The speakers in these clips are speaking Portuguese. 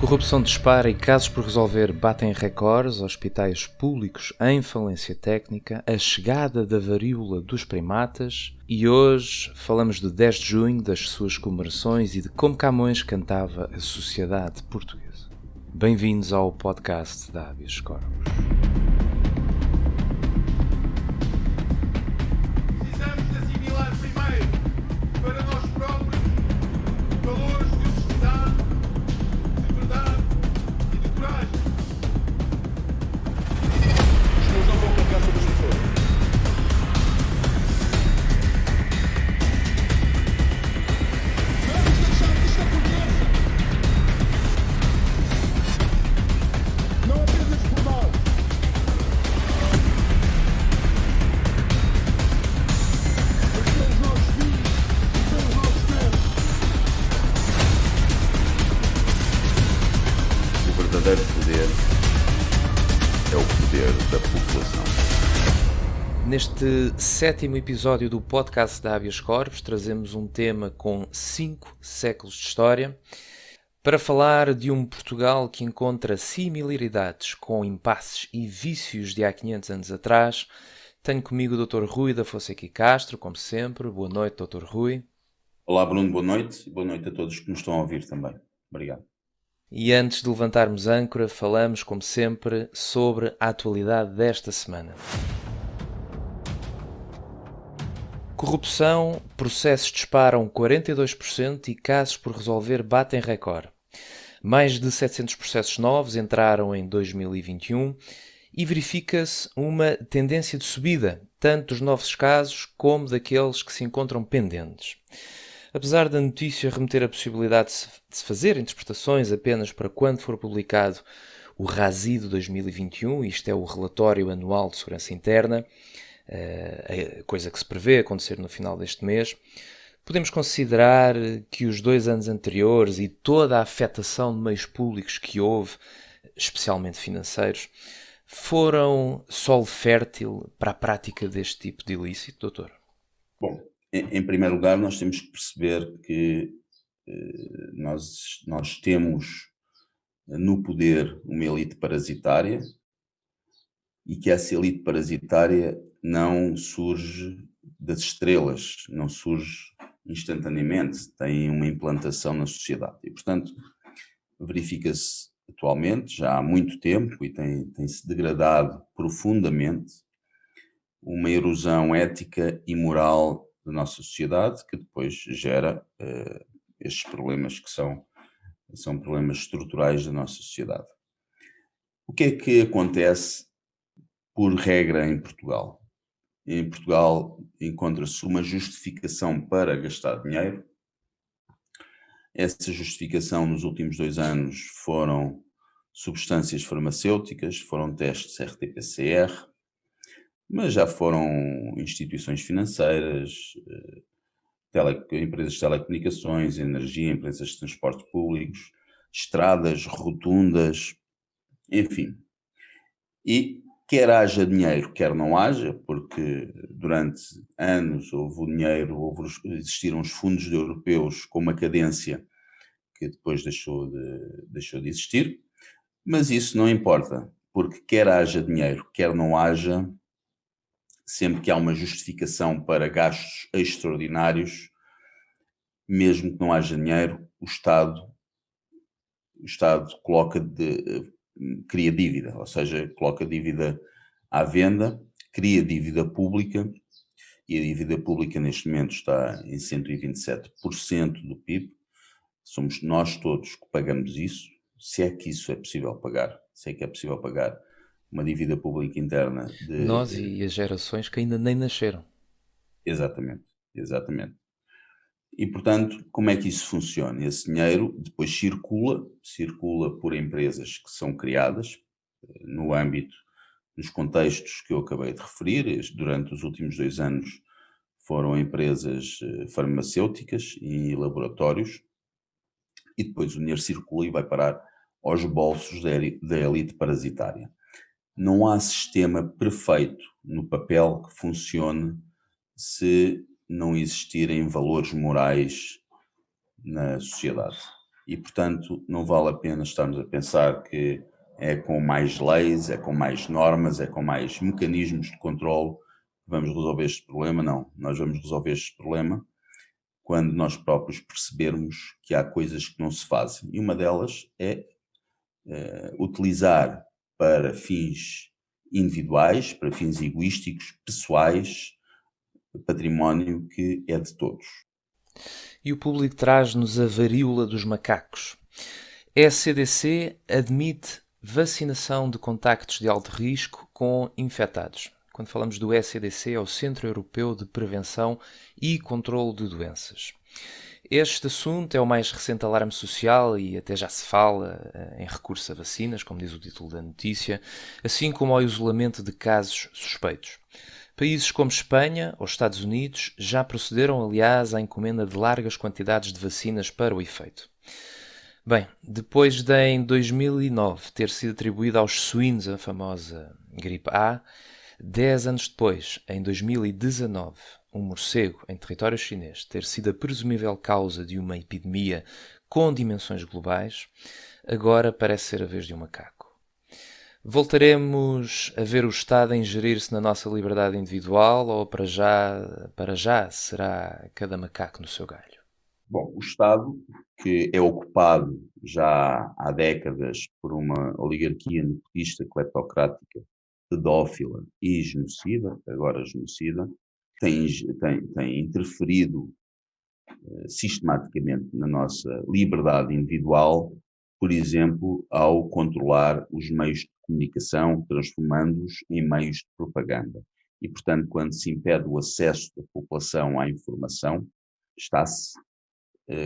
Corrupção dispara e casos por resolver batem recordes, hospitais públicos em falência técnica, a chegada da varíola dos primatas e hoje falamos de 10 de junho, das suas comemorações e de como Camões cantava a sociedade portuguesa. Bem-vindos ao podcast da Habeas Corpus. Precisamos de assimilar primeiro para nós próprios valores de honestidade, de verdade e de coragem. Os meus não vão carregar sobre as pessoas. Vamos deixar que isto aconteça. Não apenas por nós. Pelos nossos filhos e pelos nossos netos. O verdadeiro poder é o poder da população. Neste 7º episódio do podcast da Habeas Corpus, trazemos um tema com 5 séculos de história para falar de um Portugal que encontra similaridades com impasses e vícios de há 500 anos atrás. Tenho comigo o Dr. Rui da Fonseca e Castro, como sempre. Boa noite, Dr. Rui. Olá, Bruno, boa noite. Boa noite a todos que nos estão a ouvir também. Obrigado. E antes de levantarmos âncora, falamos, como sempre, sobre a atualidade desta semana. Corrupção, processos disparam 42% e casos por resolver batem recorde. Mais de 700 processos novos entraram em 2021 e verifica-se uma tendência de subida, tanto dos novos casos como daqueles que se encontram pendentes. Apesar da notícia remeter a possibilidade de se fazer interpretações apenas para quando for publicado o RASI de 2021, isto é o Relatório Anual de Segurança Interna, a coisa que se prevê acontecer no final deste mês, podemos considerar que os 2 anos anteriores e toda a afetação de meios públicos que houve, especialmente financeiros, foram solo fértil para a prática deste tipo de ilícito, doutor? Bom, em primeiro lugar, nós temos que perceber que nós temos no poder uma elite parasitária e que essa elite parasitária não surge das estrelas, não surge instantaneamente, tem uma implantação na sociedade. E, portanto, verifica-se atualmente, já há muito tempo, e tem-se degradado profundamente, uma erosão ética e moral da nossa sociedade, que depois gera estes problemas que são problemas estruturais da nossa sociedade. O que é que acontece por regra em Portugal? Em Portugal encontra-se uma justificação para gastar dinheiro. Essa justificação nos últimos 2 anos foram substâncias farmacêuticas, foram testes RT-PCR, mas já foram instituições financeiras, empresas de telecomunicações, energia, empresas de transporte públicos, estradas, rotundas, enfim. E quer haja dinheiro, quer não haja, porque durante anos houve o dinheiro, existiram os fundos europeus com uma cadência que depois deixou de existir, mas isso não importa, porque quer haja dinheiro, quer não haja, sempre que há uma justificação para gastos extraordinários, mesmo que não haja dinheiro, o Estado cria dívida, ou seja, coloca dívida à venda, cria dívida pública, e a dívida pública neste momento está em 127% do PIB. Somos nós todos que pagamos isso, se é que isso é possível pagar, se é que é possível pagar uma dívida pública interna de... Nós e as gerações que ainda nem nasceram. Exatamente. E, portanto, como é que isso funciona? Esse dinheiro depois circula por empresas que são criadas nos contextos que eu acabei de referir. Durante os últimos 2 anos foram empresas farmacêuticas e laboratórios, e depois o dinheiro circula e vai parar aos bolsos da elite parasitária. Não há sistema perfeito no papel que funcione se não existirem valores morais na sociedade. e, portanto, não vale a pena estarmos a pensar que é com mais leis, é com mais normas, é com mais mecanismos de controle que vamos resolver este problema. Não, nós vamos resolver este problema quando nós próprios percebermos que há coisas que não se fazem. E uma delas é utilizar para fins individuais, para fins egoísticos, pessoais, património que é de todos. E o público traz-nos a varíola dos macacos. A ECDC admite vacinação de contactos de alto risco com infectados. Quando falamos do ECDC, é o Centro Europeu de Prevenção e Controlo de Doenças. Este assunto é o mais recente alarme social e até já se fala em recurso a vacinas, como diz o título da notícia, assim como ao isolamento de casos suspeitos. Países como Espanha ou Estados Unidos já procederam, aliás, à encomenda de largas quantidades de vacinas para o efeito. Bem, depois de em 2009 ter sido atribuída aos suínos a famosa gripe A, 10 anos depois, em 2019, um morcego em território chinês ter sido a presumível causa de uma epidemia com dimensões globais, agora parece ser a vez de um macaco. Voltaremos a ver o Estado a ingerir-se na nossa liberdade individual ou para já será cada macaco no seu galho? Bom, o Estado, que é ocupado já há décadas por uma oligarquia nepotista, cleptocrática, pedófila e genocida, agora genocida, tem interferido sistematicamente na nossa liberdade individual, por exemplo, ao controlar os meios de comunicação, transformando-os em meios de propaganda. E, portanto, quando se impede o acesso da população à informação, está-se,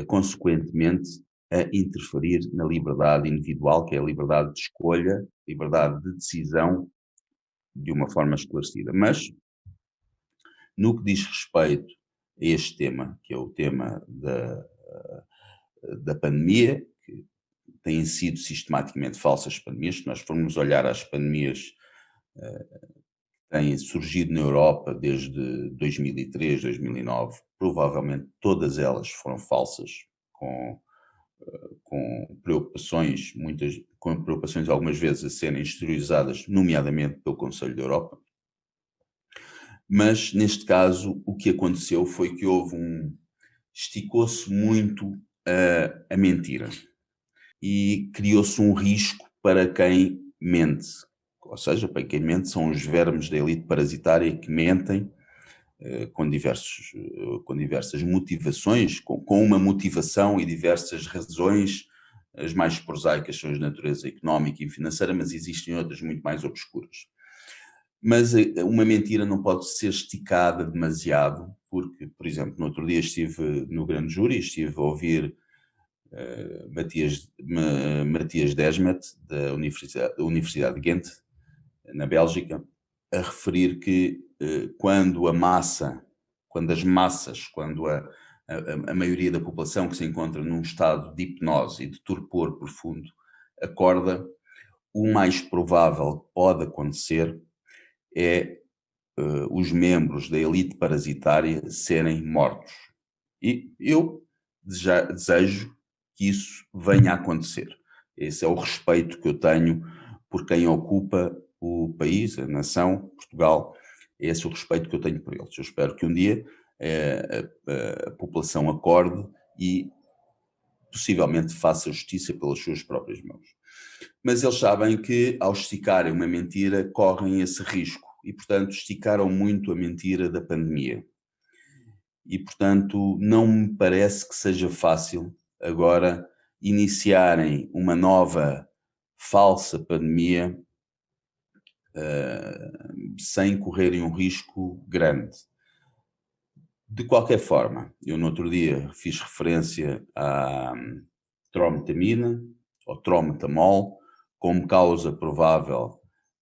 consequentemente, a interferir na liberdade individual, que é a liberdade de escolha, liberdade de decisão, de uma forma esclarecida. Mas, no que diz respeito a este tema, que é o tema da pandemia, que têm sido sistematicamente falsas pandemias, se nós formos olhar às pandemias que têm surgido na Europa desde 2003, 2009, provavelmente todas elas foram falsas, com preocupações, com preocupações algumas vezes a serem exteriorizadas, nomeadamente pelo Conselho da Europa. Mas, neste caso, o que aconteceu foi que esticou-se muito a mentira e criou-se um risco para quem mente. Ou seja, para quem mente são os vermes da elite parasitária que mentem com diversas motivações, com uma motivação e diversas razões. As mais prosaicas são as de natureza económica e financeira, mas existem outras muito mais obscuras. Mas uma mentira não pode ser esticada demasiado, porque, por exemplo, no outro dia estive no grande júri, estive a ouvir Matias Desmet, da Universidade de Ghent, na Bélgica, a referir que quando a maioria da população que se encontra num estado de hipnose e de torpor profundo acorda, o mais provável que pode acontecer é os membros da elite parasitária serem mortos. E eu desejo que isso venha a acontecer. Esse é o respeito que eu tenho por quem ocupa o país, a nação, Portugal. Esse é o respeito que eu tenho por eles. Eu espero que um dia a população acorde e possivelmente faça justiça pelas suas próprias mãos. Mas eles sabem que, ao esticarem uma mentira, correm esse risco. E, portanto, esticaram muito a mentira da pandemia. E, portanto, não me parece que seja fácil agora iniciarem uma nova falsa pandemia sem correrem um risco grande. De qualquer forma, eu no outro dia fiz referência à trometamina, ou trometamol, como causa provável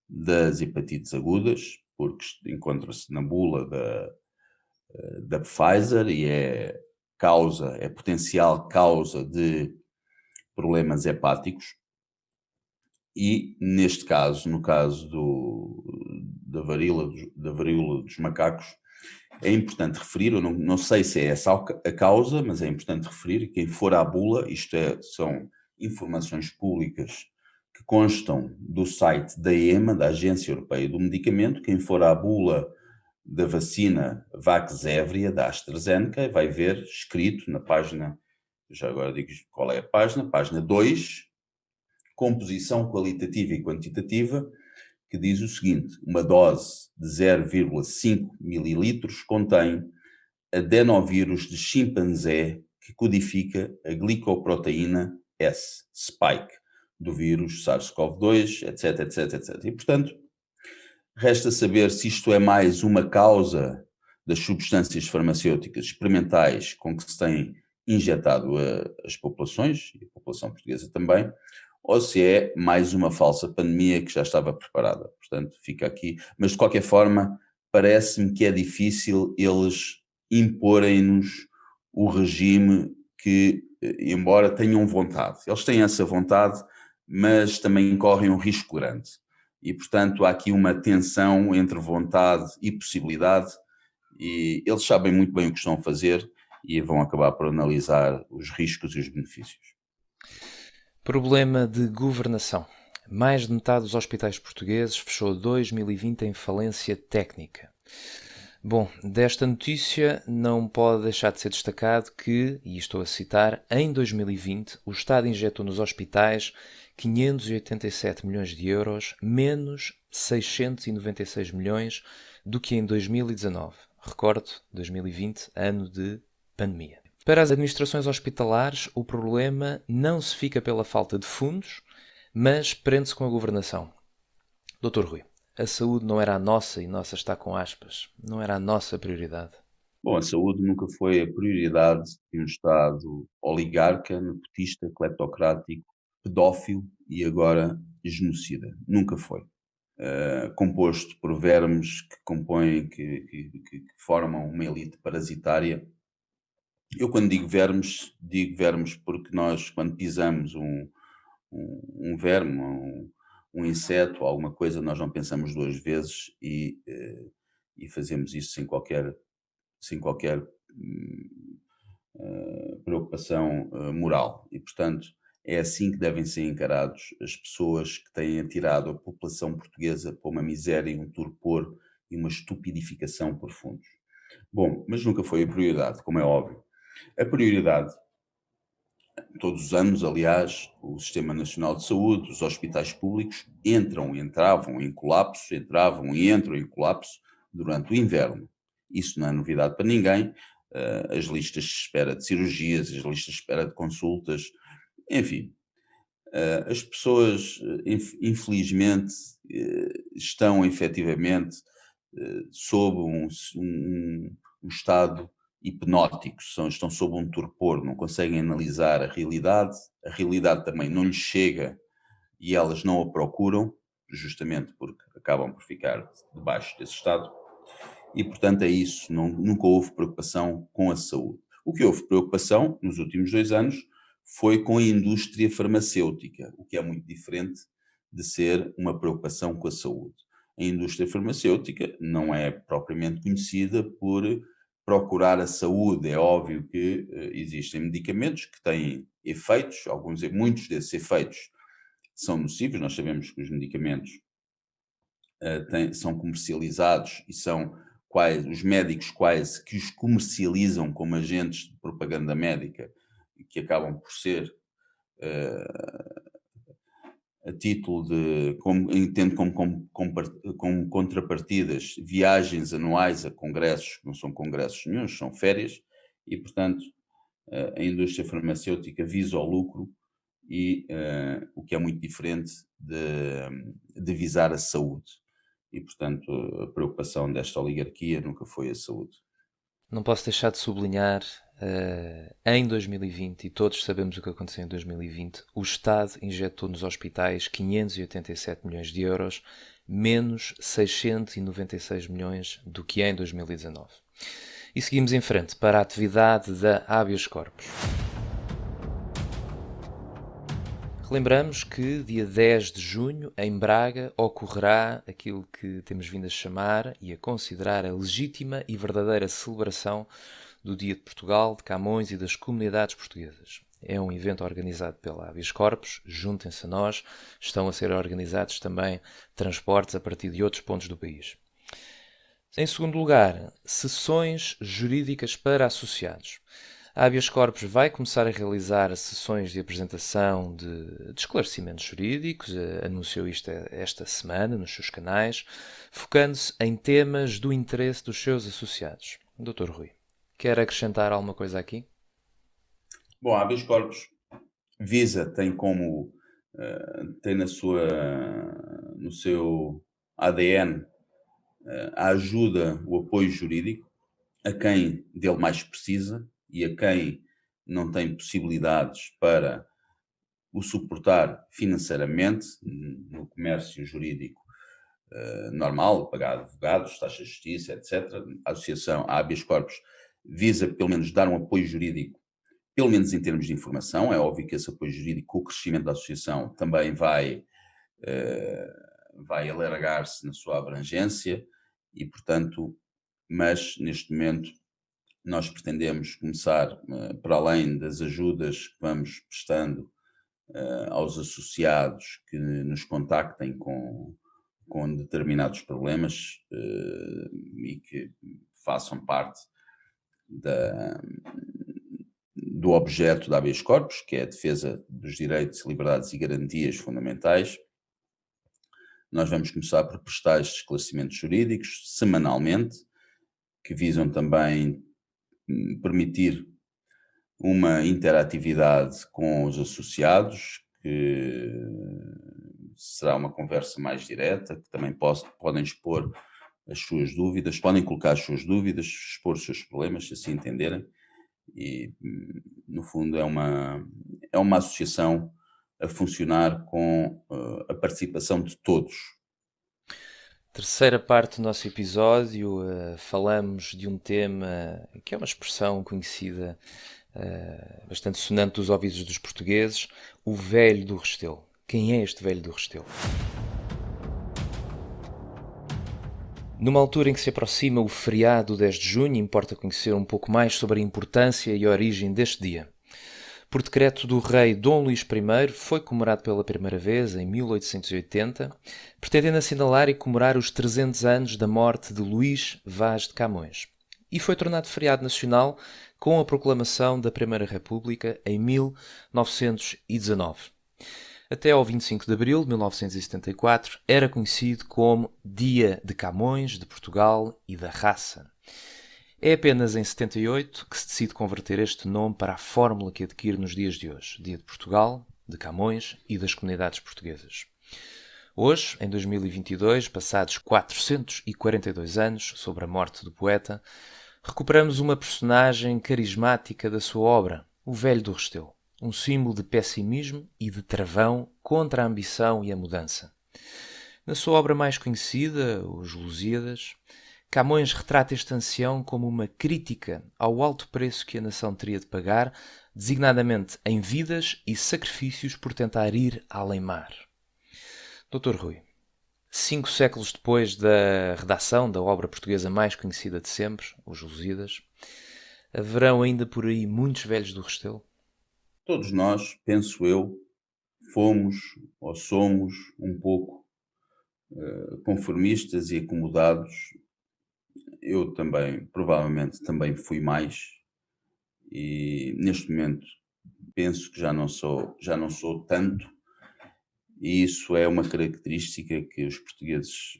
das hepatites agudas, porque encontra-se na bula da Pfizer e é potencial causa de problemas hepáticos. E neste caso, no caso da varíola dos macacos, É importante referir, eu não sei se é essa a causa, mas é importante referir, quem for à bula, são informações públicas que constam do site da EMA, da Agência Europeia do Medicamento, quem for à bula da vacina Vaxzevria, da AstraZeneca, vai ver escrito na página, já agora digo qual é a página 2, composição qualitativa e quantitativa, que diz o seguinte: uma dose de 0,5 mililitros contém adenovírus de chimpanzé que codifica a glicoproteína S, spike, do vírus SARS-CoV-2, etc, etc, etc. E, portanto, resta saber se isto é mais uma causa das substâncias farmacêuticas experimentais com que se tem injetado as populações, e a população portuguesa também, ou se é mais uma falsa pandemia que já estava preparada. Portanto, fica aqui. Mas, de qualquer forma, parece-me que é difícil eles imporem-nos o regime que, embora tenham vontade, eles têm essa vontade, mas também correm um risco grande. E, portanto, há aqui uma tensão entre vontade e possibilidade, e eles sabem muito bem o que estão a fazer e vão acabar por analisar os riscos e os benefícios. Problema de governação. Mais de metade dos hospitais portugueses fechou 2020 em falência técnica. Bom, desta notícia não pode deixar de ser destacado que, e estou a citar, em 2020 o Estado injetou nos hospitais 587 milhões de euros, menos 696 milhões do que em 2019. Recordo, 2020, ano de pandemia. Para as administrações hospitalares, o problema não se fica pela falta de fundos, mas prende-se com a governação. Dr. Rui, a saúde não era a nossa, e nossa está com aspas, não era a nossa prioridade. Bom, a saúde nunca foi a prioridade de um Estado oligarca, nepotista, cleptocrático, pedófilo e agora genocida. Nunca foi. Composto por vermes que compõem, que formam uma elite parasitária. Eu, quando digo vermes porque nós, quando pisamos um verme, um inseto, alguma coisa, nós não pensamos duas vezes e fazemos isso sem qualquer preocupação moral. E, portanto, é assim que devem ser encarados as pessoas que têm atirado a população portuguesa para uma miséria, um torpor e uma estupidificação profundos. Bom, mas nunca foi a prioridade, como é óbvio. A prioridade, todos os anos, aliás, o Sistema Nacional de Saúde, os hospitais públicos entravam e entram em colapso durante o inverno. Isso não é novidade para ninguém. As listas de espera de cirurgias, as listas de espera de consultas, enfim. As pessoas, infelizmente, estão efetivamente sob um estado hipnótico, estão sob um torpor, não conseguem analisar a realidade também não lhes chega e elas não a procuram, justamente porque acabam por ficar debaixo desse estado, e portanto é isso, nunca houve preocupação com a saúde. O que houve preocupação nos últimos 2 anos foi com a indústria farmacêutica, o que é muito diferente de ser uma preocupação com a saúde. A indústria farmacêutica não é propriamente conhecida por procurar a saúde. É óbvio que existem medicamentos que têm efeitos, muitos desses efeitos são nocivos. Nós sabemos que os medicamentos são comercializados e são os médicos quase que os comercializam como agentes de propaganda médica, que acabam por ser a título de, entendo como contrapartidas, viagens anuais a congressos, que não são congressos nenhuns, são férias, e, portanto, a indústria farmacêutica visa o lucro, e o que é muito diferente de visar a saúde. E, portanto, a preocupação desta oligarquia nunca foi a saúde. Não posso deixar de sublinhar, em 2020, e todos sabemos o que aconteceu em 2020, o Estado injetou nos hospitais 587 milhões de euros, menos 696 milhões do que em 2019. E seguimos em frente para a atividade da habeas corpus. Relembramos que dia 10 de junho, em Braga, ocorrerá aquilo que temos vindo a chamar e a considerar a legítima e verdadeira celebração do Dia de Portugal, de Camões e das comunidades portuguesas. É um evento organizado pela Habeas Corpus, juntem-se a nós, estão a ser organizados também transportes a partir de outros pontos do país. Em segundo lugar, sessões jurídicas para associados. A Habeas Corpus vai começar a realizar sessões de apresentação de esclarecimentos jurídicos, anunciou isto esta semana nos seus canais, focando-se em temas do interesse dos seus associados. Dr. Rui, quer acrescentar alguma coisa aqui? Bom, a Habeas Corpus visa, tem como, tem no seu ADN, a ajuda, o apoio jurídico a quem dele mais precisa e a quem não tem possibilidades para o suportar financeiramente no comércio jurídico normal, pagar advogados, taxas de justiça, etc. A associação, a Habeas Corpus, visa pelo menos dar um apoio jurídico, pelo menos em termos de informação. É óbvio que esse apoio jurídico, com o crescimento da associação, também vai alargar-se na sua abrangência e, portanto, mas neste momento nós pretendemos começar, para além das ajudas que vamos prestando aos associados que nos contactem com determinados problemas e que façam parte do objeto da Habeas Corpus, que é a defesa dos direitos, liberdades e garantias fundamentais. Nós vamos começar por prestar estes esclarecimentos jurídicos semanalmente, que visam também permitir uma interatividade com os associados, que será uma conversa mais direta, que também podem expor as suas dúvidas, podem colocar as suas dúvidas, expor os seus problemas, se assim entenderem. E, no fundo, é uma associação a funcionar com a participação de todos. Terceira parte do nosso episódio, falamos de um tema que é uma expressão conhecida, bastante sonante dos ouvidos dos portugueses, o velho do Restelo. Quem é este velho do Restelo? Numa altura em que se aproxima o feriado 10 de junho, importa conhecer um pouco mais sobre a importância e a origem deste dia. Por decreto do rei Dom Luís I, foi comemorado pela primeira vez em 1880, pretendendo assinalar e comemorar os 300 anos da morte de Luís Vaz de Camões. E foi tornado feriado nacional com a proclamação da Primeira República em 1919. Até ao 25 de abril de 1974 era conhecido como Dia de Camões, de Portugal e da Raça. É apenas em 78 que se decide converter este nome para a fórmula que adquire nos dias de hoje, Dia de Portugal, de Camões e das comunidades portuguesas. Hoje, em 2022, passados 442 anos sobre a morte do poeta, recuperamos uma personagem carismática da sua obra, o Velho do Restelo, um símbolo de pessimismo e de travão contra a ambição e a mudança. Na sua obra mais conhecida, Os Lusíadas, Camões retrata este ancião como uma crítica ao alto preço que a nação teria de pagar, designadamente em vidas e sacrifícios por tentar ir além-mar. Dr. Rui, 5 séculos depois da redação da obra portuguesa mais conhecida de sempre, Os Lusíadas, haverão ainda por aí muitos velhos do Restelo? Todos nós, penso eu, fomos ou somos um pouco conformistas e acomodados. Eu também, provavelmente, também fui mais, e neste momento penso que já não sou tanto, e isso é uma característica que os portugueses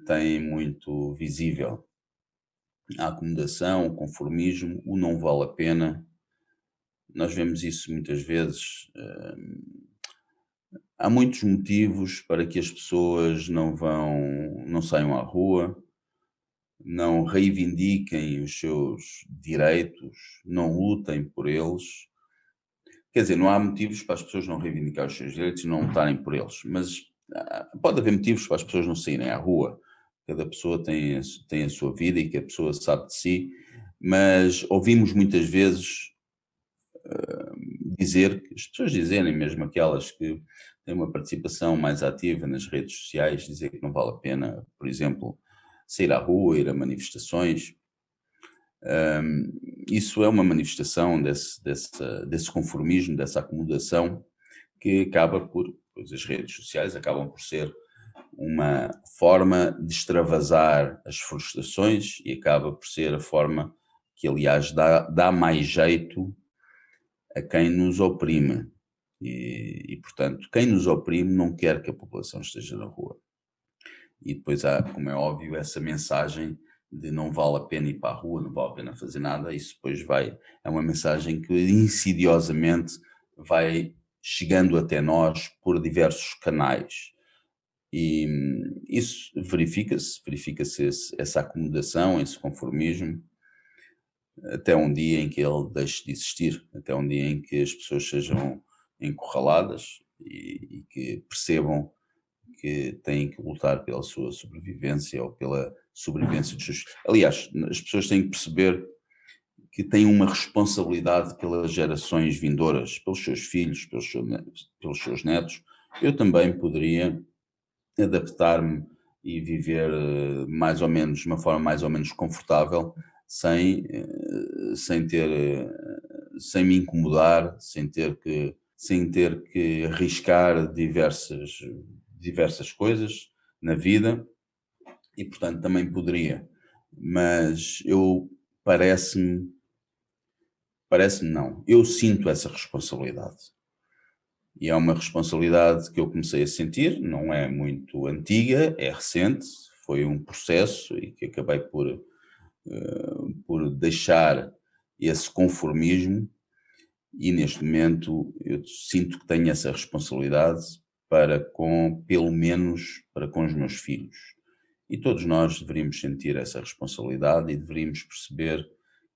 têm muito visível. A acomodação, o conformismo, o não vale a pena. Nós vemos isso muitas vezes. Há muitos motivos para que as pessoas não saiam à rua, não reivindiquem os seus direitos, não lutem por eles. Quer dizer, não há motivos para as pessoas não reivindicar os seus direitos e não lutarem por eles, mas pode haver motivos para as pessoas não saírem à rua. Cada pessoa tem a sua vida e que a pessoa sabe de si, mas ouvimos muitas vezes dizer, as pessoas dizerem, mesmo aquelas que têm uma participação mais ativa nas redes sociais, dizer que não vale a pena, por exemplo, sair à rua, ir a manifestações. Isso é uma manifestação desse conformismo, dessa acomodação, que acaba por, pois as redes sociais acabam por ser uma forma de extravasar as frustrações e acaba por ser a forma que, aliás, dá mais jeito a quem nos oprime. Portanto, quem nos oprime não quer que a população esteja na rua. E depois há, como é óbvio, essa mensagem de não vale a pena ir para a rua, não vale a pena fazer nada, isso depois é uma mensagem que insidiosamente vai chegando até nós por diversos canais. E isso verifica-se essa acomodação, esse conformismo, até um dia em que ele deixe de existir, até um dia em que as pessoas sejam encurraladas e que percebam que têm que lutar pela sua sobrevivência ou pela sobrevivência dos seus... Aliás, as pessoas têm que perceber que têm uma responsabilidade pelas gerações vindouras, pelos seus filhos, pelos seus netos. Eu também poderia adaptar-me e viver mais ou menos, de uma forma mais ou menos confortável, sem me incomodar, sem ter que arriscar diversas coisas na vida, e portanto também poderia, mas parece-me não, eu sinto essa responsabilidade. E é uma responsabilidade que eu comecei a sentir, não é muito antiga, é recente, foi um processo e que acabei por deixar esse conformismo, e neste momento eu sinto que tenho essa responsabilidade pelo menos para com os meus filhos. E todos nós deveríamos sentir essa responsabilidade e deveríamos perceber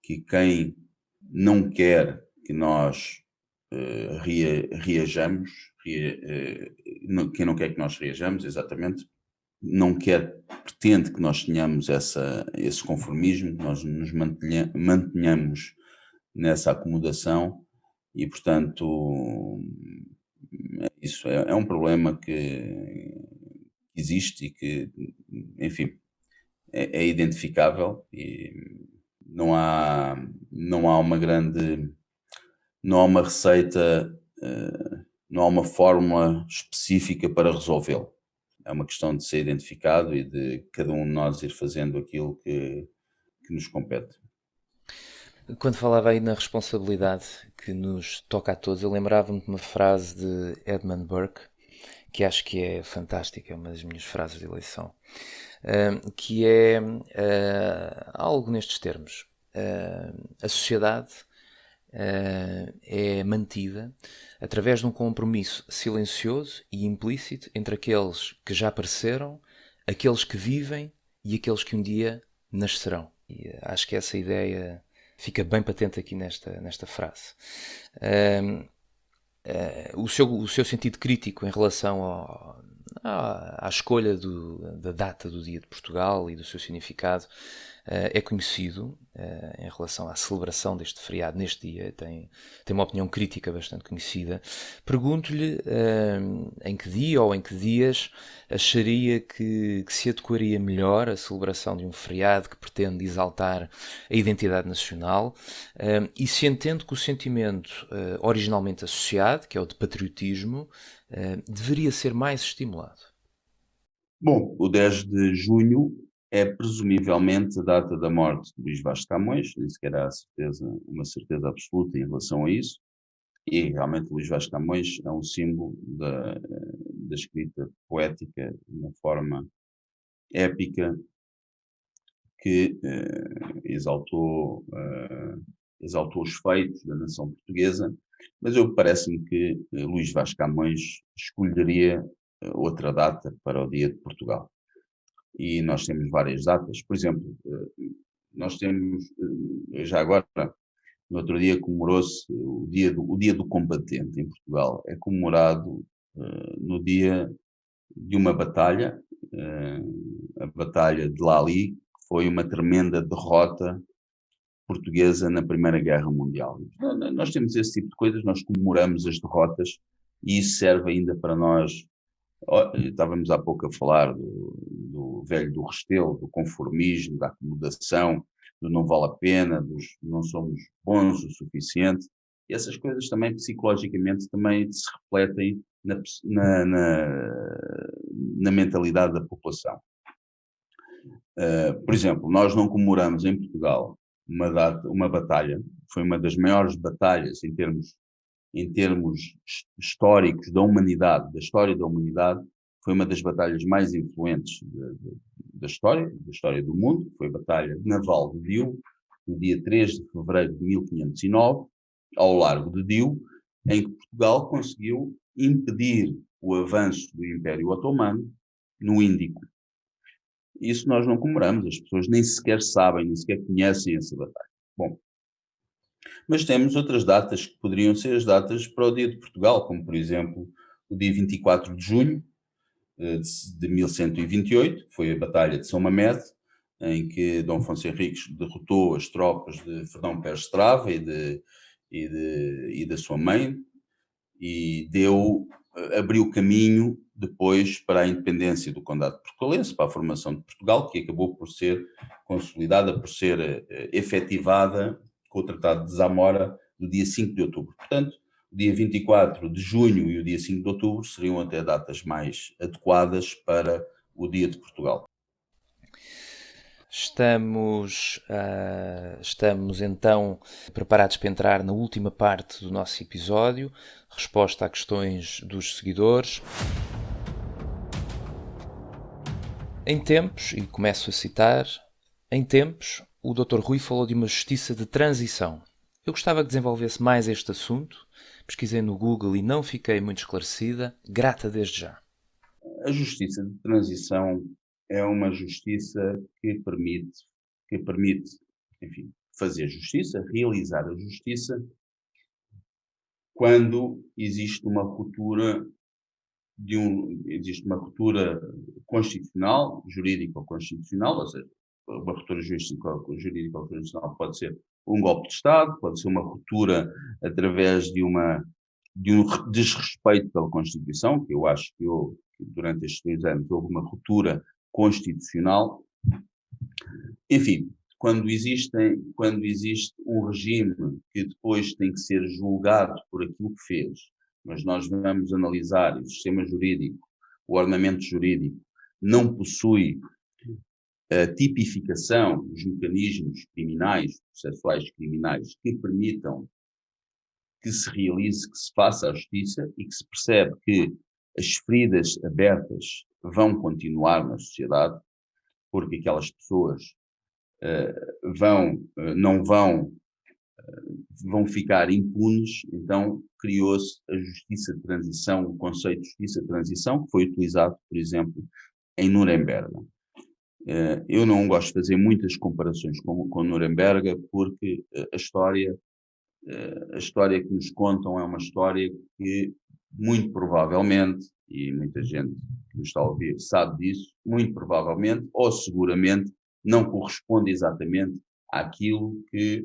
que quem não quer que nós reajamos, quem não quer que nós reajamos, exatamente, pretende que nós tenhamos esse conformismo, que nós nos mantenhamos nessa acomodação, e portanto isso é um problema que existe e que, enfim, é identificável, e não há uma receita, não há uma fórmula específica para resolvê-lo. É uma questão de ser identificado e de cada um de nós ir fazendo aquilo que nos compete. Quando falava aí na responsabilidade que nos toca a todos, eu lembrava-me de uma frase de Edmund Burke, que acho que é fantástica, é uma das minhas frases de eleição, que é algo nestes termos. A sociedade é mantida através de um compromisso silencioso e implícito entre aqueles que já apareceram, aqueles que vivem e aqueles que um dia nascerão. E acho que essa ideia fica bem patente aqui nesta frase. O seu sentido crítico em relação à escolha da data do Dia de Portugal e do seu significado é conhecido em relação à celebração deste feriado neste dia. Tem uma opinião crítica bastante conhecida. Pergunto-lhe em que dia ou em que dias acharia que se adequaria melhor a celebração de um feriado que pretende exaltar a identidade nacional, e se entende que o sentimento originalmente associado, que é o de patriotismo, deveria ser mais estimulado. Bom, o 10 de junho é presumivelmente a data da morte de Luís Vaz de Camões, nem sequer há uma certeza absoluta em relação a isso, e realmente Luís Vaz de Camões é um símbolo da escrita poética, de uma forma épica, que exaltou os feitos da nação portuguesa, mas parece-me que Luís Vaz de Camões escolheria outra data para o Dia de Portugal. E nós temos várias datas, por exemplo, nós temos, já agora, no outro dia comemorou-se o dia do combatente em Portugal, é comemorado no dia de uma batalha, a Batalha de Lali, que foi uma tremenda derrota portuguesa na Primeira Guerra Mundial. Nós temos esse tipo de coisas, nós comemoramos as derrotas e isso serve ainda para nós. Estávamos há pouco a falar do velho do Restelo, do conformismo, da acomodação, do não vale a pena, dos não somos bons o suficiente. E essas coisas também, psicologicamente, também se refletem na mentalidade da população. Por exemplo, nós não comemoramos em Portugal uma batalha, foi uma das maiores batalhas em termos históricos da humanidade, da história da humanidade, foi uma das batalhas mais influentes da história do mundo, foi a Batalha Naval de Diu, no dia 3 de fevereiro de 1509, ao largo de Diu, em que Portugal conseguiu impedir o avanço do Império Otomano no Índico. Isso nós não comemoramos, as pessoas nem sequer sabem, nem sequer conhecem essa batalha. Bom, mas temos outras datas que poderiam ser as datas para o Dia de Portugal, como por exemplo o dia 24 de junho de 1128, que foi a Batalha de São Mamede, em que Dom Afonso Henriques derrotou as tropas de Fernão Pérez Estrava e da sua mãe, e abriu caminho depois para a independência do Condado Portucalense, para a formação de Portugal, que acabou por ser consolidada, por ser efetivada com o Tratado de Zamora do dia 5 de outubro. Portanto, o dia 24 de junho e o dia 5 de outubro seriam até datas mais adequadas para o Dia de Portugal. Estamos então preparados para entrar na última parte do nosso episódio, resposta a questões dos seguidores. Em tempos, e começo a citar, em tempos, o Dr. Rui falou de uma justiça de transição. Eu gostava que desenvolvesse mais este assunto, pesquisei no Google e não fiquei muito esclarecida, grata desde já. A justiça de transição é uma justiça que permite, enfim, fazer justiça, realizar a justiça, quando existe uma ruptura constitucional, jurídica ou constitucional, ou seja, uma ruptura jurídica ou constitucional pode ser um golpe de Estado, pode ser uma ruptura através de um desrespeito pela Constituição, que eu acho que durante estes 2 anos houve uma ruptura constitucional. Enfim, quando existe um regime que depois tem que ser julgado por aquilo que fez, mas nós vamos analisar o sistema jurídico, o ordenamento jurídico, não possui a tipificação dos mecanismos criminais, processuais criminais, que permitam que se realize, que se faça a justiça e que se percebe que as feridas abertas vão continuar na sociedade, porque aquelas pessoas vão ficar impunes. Então criou-se a justiça de transição, o conceito de justiça de transição, que foi utilizado, por exemplo, em Nuremberg. Eu não gosto de fazer muitas comparações com Nuremberg, porque a história que nos contam é uma história que, muito provavelmente, e muita gente que nos está a ouvir sabe disso, muito provavelmente, ou seguramente, não corresponde exatamente àquilo que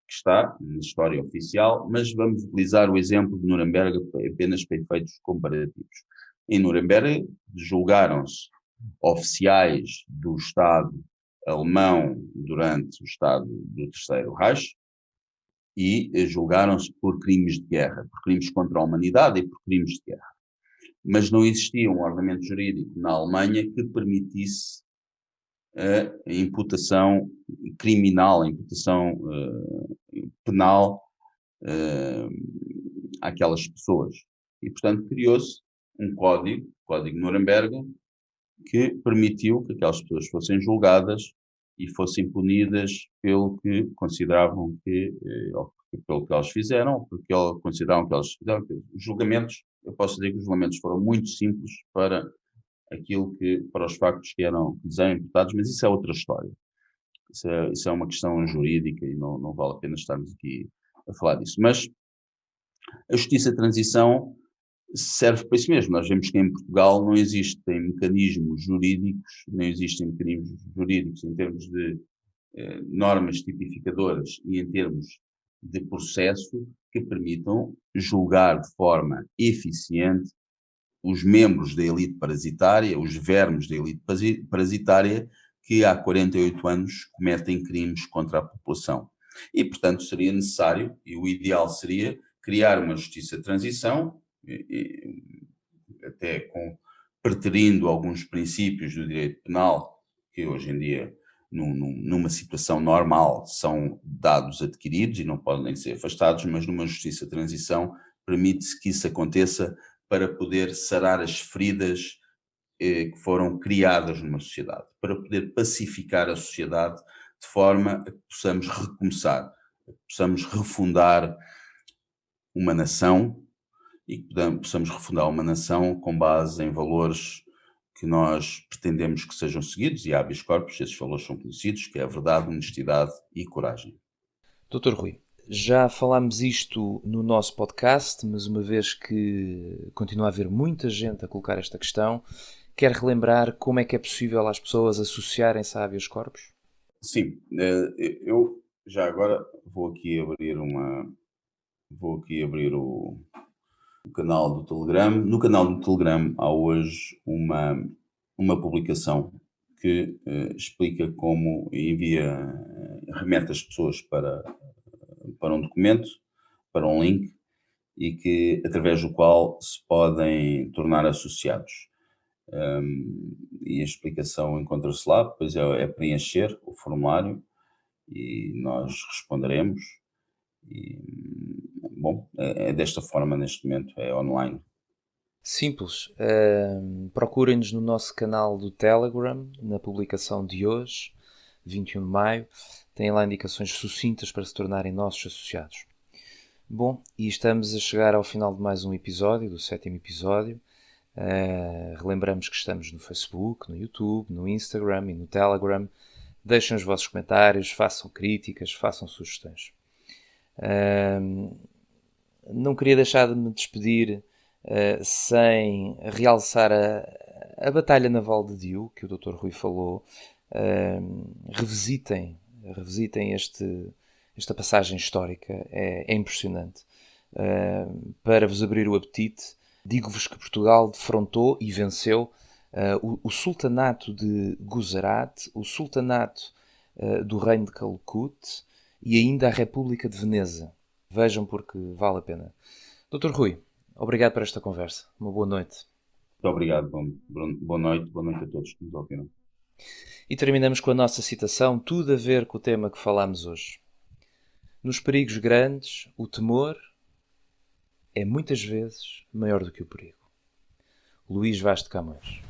está na história oficial, mas vamos utilizar o exemplo de Nuremberg apenas para efeitos comparativos. Em Nuremberg, julgaram-se oficiais do Estado alemão durante o Estado do Terceiro Reich e julgaram-se por crimes de guerra, por crimes contra a humanidade e por crimes de guerra. Mas não existia um ordenamento jurídico na Alemanha que permitisse a imputação criminal, a imputação penal àquelas pessoas. E, portanto, criou-se um código, o Código Nuremberg, que permitiu que aquelas pessoas fossem julgadas e fossem punidas pelo que consideravam pelo que elas fizeram, porque consideravam que elas fizeram. Os julgamentos, eu posso dizer que os julgamentos foram muito simples para os factos que lhes eram imputados, mas isso é outra história. Isso é uma questão jurídica e não vale a pena estarmos aqui a falar disso. Mas a justiça de transição serve para isso mesmo. Nós vemos que em Portugal não existem mecanismos jurídicos em termos de normas tipificadoras e em termos de processo que permitam julgar de forma eficiente os membros da elite parasitária, os vermes da elite parasitária, que há 48 anos cometem crimes contra a população. E, portanto, seria necessário, e o ideal seria, criar uma justiça de transição, até preterindo alguns princípios do direito penal, que hoje em dia, numa situação normal, são dados adquiridos e não podem ser afastados, mas numa justiça de transição permite-se que isso aconteça para poder sarar as feridas que foram criadas numa sociedade, para poder pacificar a sociedade de forma a que possamos recomeçar, a que possamos refundar uma nação e que possamos refundar uma nação com base em valores que nós pretendemos que sejam seguidos, e habeas corpus, esses valores são conhecidos, que é a verdade, honestidade e coragem. Dr. Rui, já falámos isto no nosso podcast, mas uma vez que continua a haver muita gente a colocar esta questão, quer relembrar como é que é possível às pessoas associarem-se a habeas corpus? Sim, eu já agora vou aqui abrir o canal do Telegram. No canal do Telegram há hoje uma publicação que explica como remete as pessoas para um documento, para um link, e que, através do qual se podem tornar associados. E a explicação encontra-se lá, depois é preencher o formulário e nós responderemos. E, bom, é desta forma neste momento, é online. Simples. Procurem-nos no nosso canal do Telegram, na publicação de hoje, 21 de maio. Têm lá indicações sucintas para se tornarem nossos associados. Bom, e estamos a chegar ao final de mais um episódio, do 7º episódio. Relembramos que estamos no Facebook, no YouTube, no Instagram e no Telegram. Deixem os vossos comentários, façam críticas, façam sugestões. Não queria deixar de me despedir sem realçar a Batalha Naval de Diu, que o Dr. Rui falou. Revisitem esta passagem histórica, é impressionante. Para vos abrir o apetite, digo-vos que Portugal defrontou e venceu o Sultanato de Gujarat, o Sultanato do Reino de Calcut e ainda a República de Veneza. Vejam porque vale a pena. Dr. Rui, obrigado por esta conversa. Uma boa noite. Muito obrigado. Boa noite a todos que nos ouviram. E terminamos com a nossa citação, tudo a ver com o tema que falámos hoje. Nos perigos grandes, o temor é muitas vezes maior do que o perigo. Luís Vaz de Camões.